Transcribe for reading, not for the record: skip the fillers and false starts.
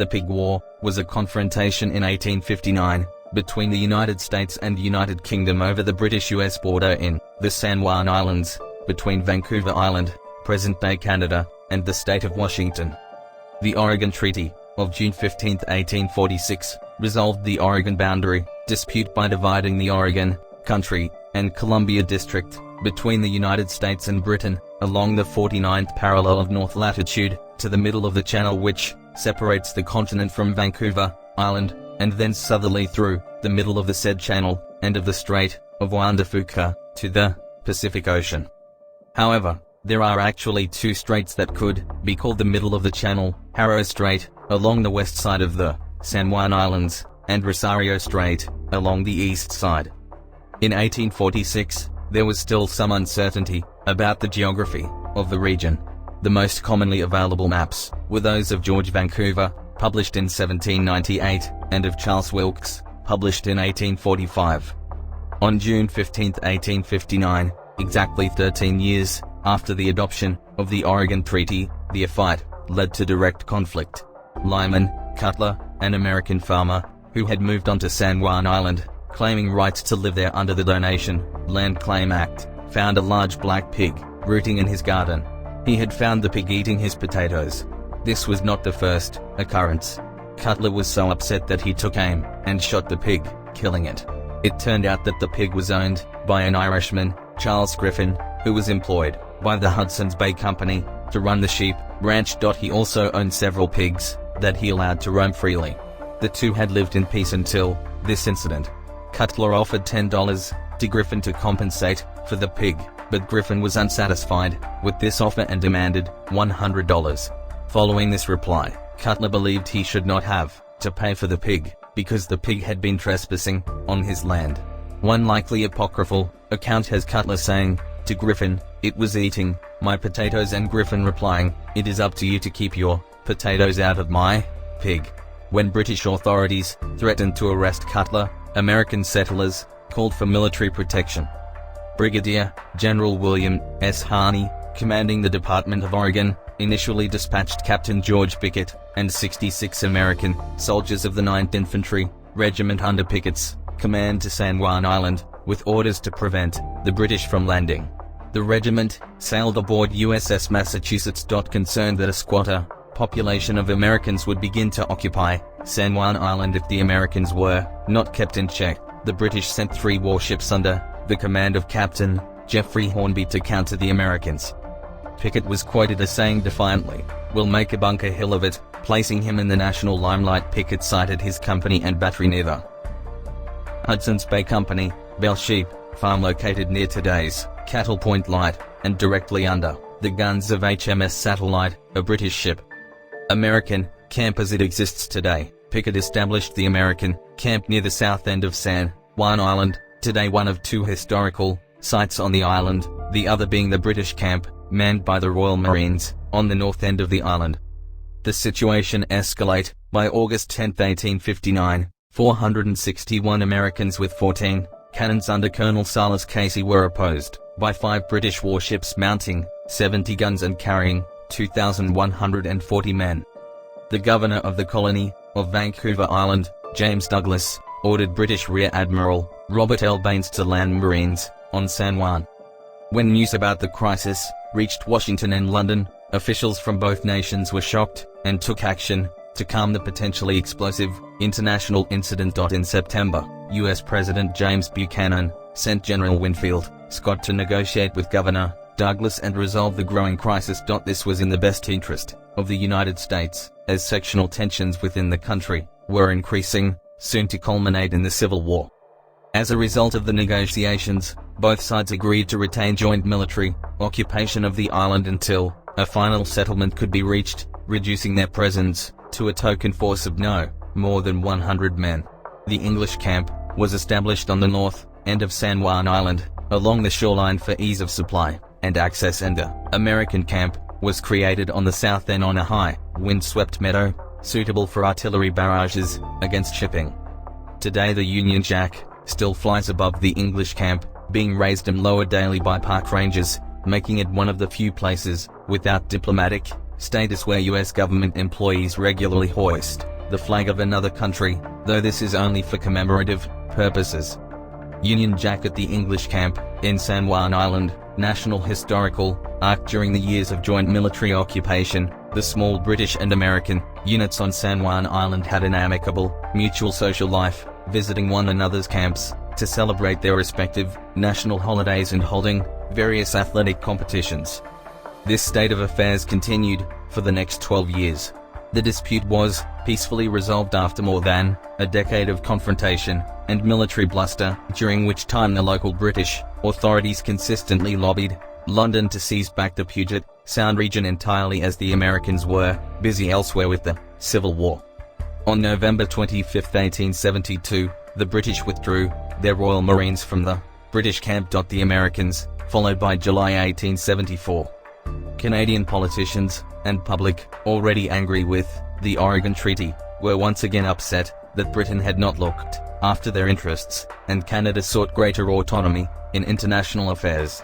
The Pig War was a confrontation in 1859 between the United States and United Kingdom over the British-US border in the San Juan Islands, between Vancouver Island, present-day Canada, and the state of Washington. The Oregon Treaty of June 15, 1846, resolved the Oregon boundary dispute by dividing the Oregon Country and Columbia District between the United States and Britain along the 49th parallel of north latitude to the middle of the channel which separates the continent from Vancouver Island, and then southerly through the middle of the said channel and of the Strait of Juan de Fuca to the Pacific Ocean. However, there are actually two straits that could be called the middle of the channel: Harrow Strait, along the west side of the San Juan Islands, and Rosario Strait, along the east side. In 1846, there was still some uncertainty about the geography of the region. The most commonly available maps were those of George Vancouver, published in 1798, and of Charles Wilkes, published in 1845. On June 15, 1859, exactly 13 years after the adoption of the Oregon Treaty, the fight led to direct conflict. Lyman Cutler, an American farmer who had moved onto San Juan Island, claiming rights to live there under the Donation Land Claim Act, found a large black pig rooting in his garden. He had found the pig eating his potatoes. This was not the first occurrence. Cutler was so upset that he took aim and shot the pig, killing it. It turned out that the pig was owned by an Irishman, Charles Griffin, who was employed by the Hudson's Bay Company to run the sheep ranch. He also owned several pigs that he allowed to roam freely. The two had lived in peace until this incident. Cutler offered $10 to Griffin to compensate for the pig, but Griffin was unsatisfied with this offer and demanded $100. Following this reply, Cutler believed he should not have to pay for the pig, because the pig had been trespassing on his land. One likely apocryphal account has Cutler saying to Griffin, "It was eating my potatoes," and Griffin replying, "It is up to you to keep your potatoes out of my pig." When British authorities threatened to arrest Cutler, American settlers called for military protection. Brigadier General William S. Harney, commanding the Department of Oregon, initially dispatched Captain George Pickett and 66 American soldiers of the 9th Infantry Regiment under Pickett's command to San Juan Island, with orders to prevent the British from landing. The regiment sailed aboard USS Massachusetts. Concerned that a squatter population of Americans would begin to occupy San Juan Island if the Americans were not kept in check, the British sent 3 warships under the command of Captain Jeffrey Hornby to counter the Americans. Pickett was quoted as saying defiantly, "We'll make a Bunker Hill of it," placing him in the national limelight. Pickett cited his company and battery near the Hudson's Bay Company Bell Sheep Farm, located near today's Cattle Point Light, and directly under the guns of HMS Satellite, a British ship. American camp as it exists today. Pickett established the American camp near the south end of San Juan Island, today one of 2 historical sites on the island, the other being the British camp, manned by the Royal Marines, on the north end of the island. The situation escalated. By August 10, 1859, 461 Americans with 14 cannons under Colonel Silas Casey were opposed by 5 British warships mounting 70 guns and carrying 2,140 men. The governor of the colony of Vancouver Island, James Douglas, ordered British Rear Admiral Robert L. Baines to land Marines on San Juan. When news about the crisis reached Washington and London, officials from both nations were shocked and took action to calm the potentially explosive international incident. In September, U.S. President James Buchanan sent General Winfield Scott to negotiate with Governor Douglas and resolve the growing crisis. This was in the best interest of the United States, as sectional tensions within the country were increasing, soon to culminate in the Civil War. As a result of the negotiations, both sides agreed to retain joint military occupation of the island until a final settlement could be reached, reducing their presence to a token force of no more than 100 men. The English camp was established on the north end of San Juan Island, along the shoreline for ease of supply and access, and the American camp was created on the south end on a high, wind-swept meadow, suitable for artillery barrages against shipping. Today the Union Jack still flies above the English camp, being raised and lowered daily by park rangers, making it one of the few places without diplomatic status where U.S. government employees regularly hoist the flag of another country, though this is only for commemorative purposes. Union Jack at the English camp in San Juan Island, National Historical Ark. During the years of joint military occupation, the small British and American units on San Juan Island had an amicable, mutual social life, visiting one another's camps to celebrate their respective national holidays and holding various athletic competitions. This state of affairs continued for the next 12 years. The dispute was peacefully resolved after more than a decade of confrontation and military bluster, during which time the local British authorities consistently lobbied London to seize back the Puget Sound region entirely, as the Americans were busy elsewhere with the Civil War. On November 25, 1872, the British withdrew their Royal Marines from the British camp. The Americans, followed by July 1874. Canadian politicians and public, already angry with the Oregon Treaty, were once again upset that Britain had not looked after their interests, and Canada sought greater autonomy in international affairs.